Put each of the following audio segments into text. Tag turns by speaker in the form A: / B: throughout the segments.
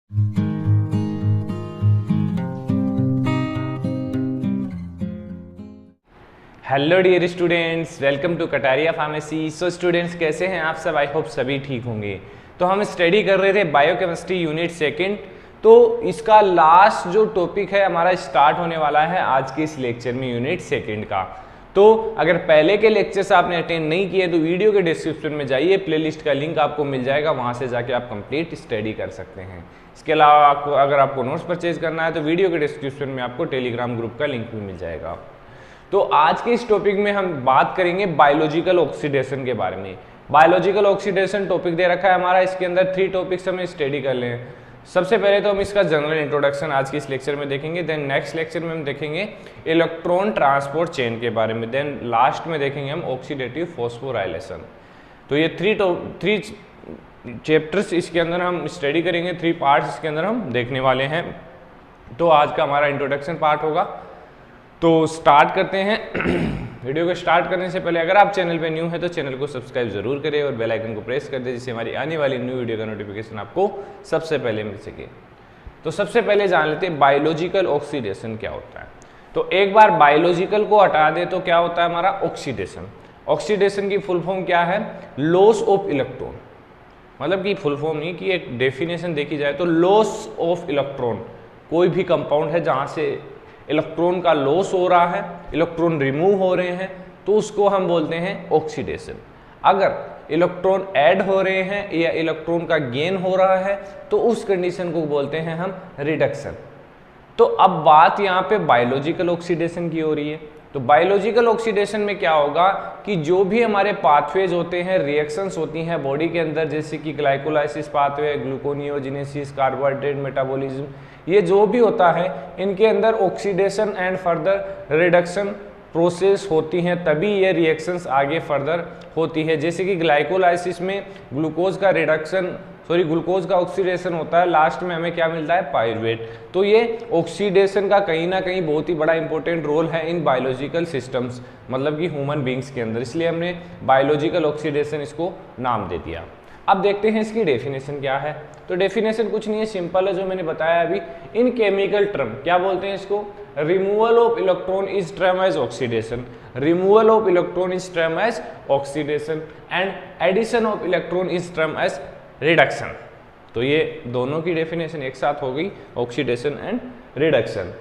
A: Hello dear students, welcome to Kataria pharmacy. So students, कैसे हैं आप सब? आई होप सभी ठीक होंगे। तो हम स्टडी कर रहे थे बायोकेमिस्ट्री यूनिट सेकंड। तो इसका लास्ट जो टॉपिक है हमारा स्टार्ट होने वाला है आज के इस लेक्चर में, यूनिट सेकंड का। तो अगर पहले के लेक्चर्स आपने अटेंड नहीं किए तो वीडियो के डिस्क्रिप्शन में जाइए, प्लेलिस्ट का लिंक आपको मिल जाएगा, वहाँ से जाके आप कंप्लीट स्टडी कर सकते हैं। इसके अलावा अगर आपको नोट्स परचेज करना है तो वीडियो के डिस्क्रिप्शन में आपको टेलीग्राम ग्रुप का लिंक भी मिल जाएगा। तो आज के इस टॉपिक में हम बात करेंगे बायोलॉजिकल ऑक्सीडेशन के बारे में। बायोलॉजिकल ऑक्सीडेशन टॉपिक दे रखा है हमारा, इसके अंदर 3 टॉपिक्स हमें स्टडी कर लें। सबसे पहले तो हम इसका जनरल इंट्रोडक्शन आज के इस लेक्चर में देखेंगे, देन नेक्स्ट लेक्चर में हम देखेंगे इलेक्ट्रॉन ट्रांसपोर्ट चेन के बारे में, देन लास्ट में देखेंगे हम ऑक्सीडेटिव फॉस्फोराइलेशन। तो ये 3 चैप्टर्स इसके अंदर हम स्टडी करेंगे, 3 पार्ट्स इसके अंदर हम देखने वाले हैं। तो आज का हमारा इंट्रोडक्शन पार्ट होगा। तो स्टार्ट करते हैं। वीडियो को स्टार्ट करने से पहले अगर आप चैनल पे न्यू है तो चैनल को सब्सक्राइब जरूर करें और बेल आइकन को प्रेस कर दें, जिससे हमारी आने वाली न्यू वीडियो का नोटिफिकेशन आपको सबसे पहले मिल सके। तो सबसे पहले जान लेते हैं बायोलॉजिकल ऑक्सीडेशन क्या होता है। तो एक बार बायोलॉजिकल को हटा दे तो क्या होता है हमारा ऑक्सीडेशन। ऑक्सीडेशन की फुल फॉर्म क्या है? Loss of electron. मतलब कि फुल फॉर्म नहीं, कि एक डेफिनेशन देखी जाए तो लॉस ऑफ इलेक्ट्रॉन, कोई भी कंपाउंड है जहाँ से इलेक्ट्रॉन का लॉस हो रहा है, इलेक्ट्रॉन रिमूव हो रहे हैं, तो उसको हम बोलते हैं ऑक्सीडेशन। अगर इलेक्ट्रॉन ऐड हो रहे हैं या इलेक्ट्रॉन का गेन हो रहा है तो उस कंडीशन को बोलते हैं हम रिडक्शन। तो अब बात यहाँ पे बायोलॉजिकल ऑक्सीडेशन की हो रही है। तो बायोलॉजिकल ऑक्सीडेशन में क्या होगा कि जो भी हमारे पाथवेज होते हैं, रिएक्शंस होती हैं बॉडी के अंदर, जैसे कि glycolysis pathway, gluconeogenesis, carbohydrate metabolism, ये जो भी होता है इनके अंदर oxidation and further reduction process होती हैं, तभी ये रिएक्शंस आगे फर्दर होती है। जैसे कि ग्लाइकोलाइसिस में ग्लूकोज का ऑक्सीडेशन होता है, लास्ट में हमें क्या मिलता है? पायरुवेट। तो ये ऑक्सीडेशन का कहीं ना कहीं बहुत ही बड़ा इंपॉर्टेंट रोल है इन बायोलॉजिकल सिस्टम्स, मतलब कि ह्यूमन बींग्स के अंदर, इसलिए हमने बायोलॉजिकल ऑक्सीडेशन इसको नाम दे दिया। अब देखते हैं इसकी डेफिनेशन क्या है। तो डेफिनेशन कुछ नहीं है, सिंपल है, जो मैंने बताया अभी। इन केमिकल टर्म क्या बोलते हैं इसको? Removal of electron is term as oxidation, removal of electron is term as oxidation, and addition of electron is term as reduction. तो ये दोनों की डेफिनेशन एक साथ हो गई, oxidation and reduction.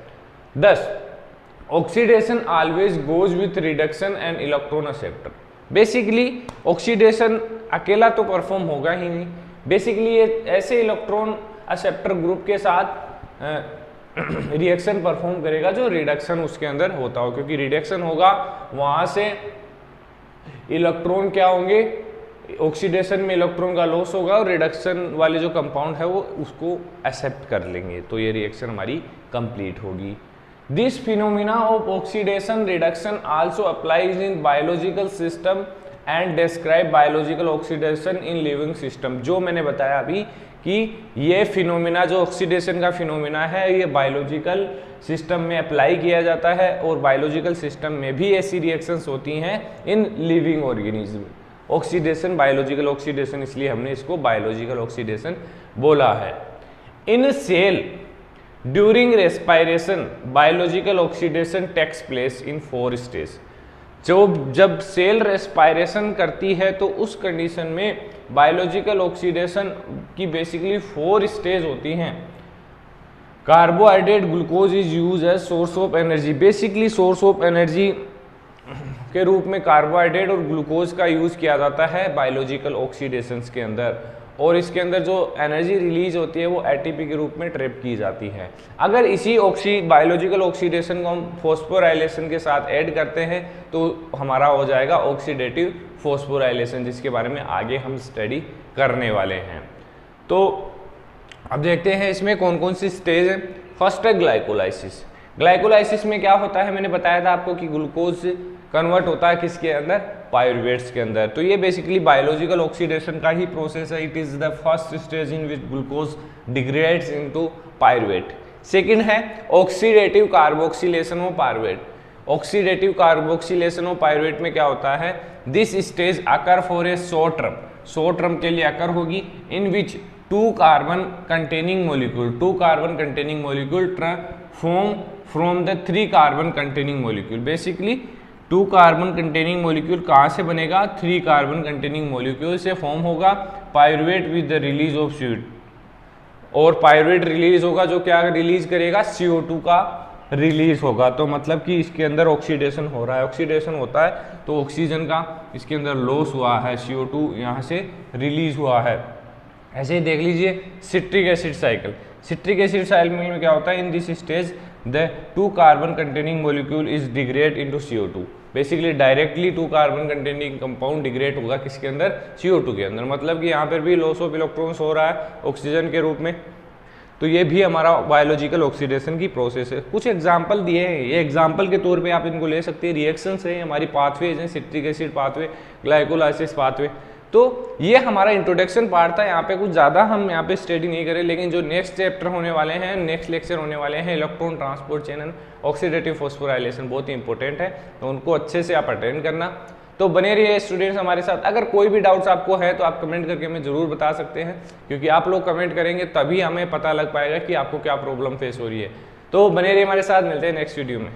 A: 10 oxidation always goes with reduction and electron acceptor. Basically oxidation अकेला तो परफॉर्म होगा ही नहीं, बेसिकली ये ऐसे इलेक्ट्रॉन एक्सेप्टर ग्रुप के साथ रिएक्शन परफॉर्म करेगा जो रिडक्शन उसके अंदर होता हो, क्योंकि रिडक्शन होगा वहां से इलेक्ट्रॉन क्या होंगे, ऑक्सीडेशन में इलेक्ट्रॉन का लॉस होगा और रिडक्शन वाले जो कंपाउंड है वो उसको एक्सेप्ट कर लेंगे, तो ये रिएक्शन हमारी कंप्लीट होगी। This phenomena of oxidation reduction also applies in biological system and describe biological oxidation in living system. जो मैंने बताया अभी कि ये फिनोमिना, जो ऑक्सीडेशन का फिनोमिना है, ये बायोलॉजिकल सिस्टम में अप्लाई किया जाता है और बायोलॉजिकल सिस्टम में भी ऐसी रिएक्शंस होती हैं in living organism. Oxidation, biological oxidation, इसलिए हमने इसको बायोलॉजिकल ऑक्सीडेशन बोला है। In cell during respiration biological oxidation takes place in 4 stage. जब सेल रेस्पायरेशन करती है तो उस कंडीशन में बायोलॉजिकल ऑक्सीडेशन की बेसिकली 4 स्टेज होती हैं। Carbohydrate glucose is use as source of energy. Basically source of energy के रूप में कार्बोहाइड्रेट और ग्लूकोज का यूज किया जाता है बायोलॉजिकल ऑक्सीडेशंस के अंदर, और इसके अंदर जो एनर्जी रिलीज होती है वो एटीपी के रूप में ट्रैप की जाती है। अगर इसी बायोलॉजिकल ऑक्सीडेशन को हम फॉस्फोराइलेशन के साथ ऐड करते हैं तो हमारा हो जाएगा ऑक्सीडेटिव फॉस्फोराइलेशन, जिसके बारे में आगे हम स्टडी करने वाले हैं। तो अब देखते हैं इसमें कौन कौन सी स्टेज है। फर्स्ट है ग्लाइकोलाइसिस। ग्लाइकोलाइसिस में क्या होता है, मैंने बताया था आपको कि ग्लूकोज कन्वर्ट होता है किसके अंदर? पायरुवेट्स के अंदर। तो ये बेसिकली बायोलॉजिकल ऑक्सीडेशन का ही प्रोसेस है। It is the first stage in which glucose degrades into pyruvate. Second है oxidative carboxylation of pyruvate. Oxidative carboxylation of pyruvate में क्या होता है? This stage occur for a short term के लिए अकर होगी, in which two carbon containing molecule form from the 3 carbon containing molecule. Basically 2 carbon containing molecule कहाँ से बनेगा, 3 कार्बन कंटेनिंग मोलिक्यूल से फॉर्म होगा pyruvate with the release of CO2, और pyruvate release होगा जो क्या रिलीज करेगा, CO2 का रिलीज होगा। तो मतलब कि इसके अंदर ऑक्सीडेशन हो रहा है, ऑक्सीडेशन होता है तो ऑक्सीजन का इसके अंदर लॉस हुआ है, CO2 यहाँ से रिलीज हुआ है। ऐसे ही देख लीजिए सिट्रिक एसिड साइकिल में क्या होता है, in this stage the 2 carbon containing molecule is degrade into CO2। Basically directly 2 carbon containing compound degrade होगा किसके अंदर, CO2 के अंदर। मतलब कि यहाँ पर भी लॉस ऑफ इलेक्ट्रॉन्स हो रहा है ऑक्सीजन के रूप में। तो ये भी हमारा बायोलॉजिकल ऑक्सीडेशन की प्रोसेस है। कुछ एग्जांपल दिए हैं, ये एग्जांपल के तौर पे आप इनको ले सकते हैं। रिएक्शंस हैं, हमारी पाथवेज हैं, citric acid pathway, glycolysis pathway. तो ये हमारा इंट्रोडक्शन पार्ट था, यहाँ पे कुछ ज़्यादा हम यहाँ पे स्टडी नहीं करें, लेकिन जो नेक्स्ट चैप्टर होने वाले हैं, नेक्स्ट लेक्चर होने वाले हैं, electron transport chain and oxidative phosphorylation, बहुत ही इंपॉर्टेंट है, तो उनको अच्छे से आप अटेंड करना। तो बने रहिए स्टूडेंट्स हमारे साथ। अगर कोई भी डाउट्स आपको है तो आप कमेंट करके हमें ज़रूर बता सकते हैं, क्योंकि आप लोग कमेंट करेंगे तभी हमें पता लग पाएगा कि आपको क्या प्रॉब्लम फेस हो रही है। तो बने रहिए हमारे साथ, मिलते हैं नेक्स्ट वीडियो में।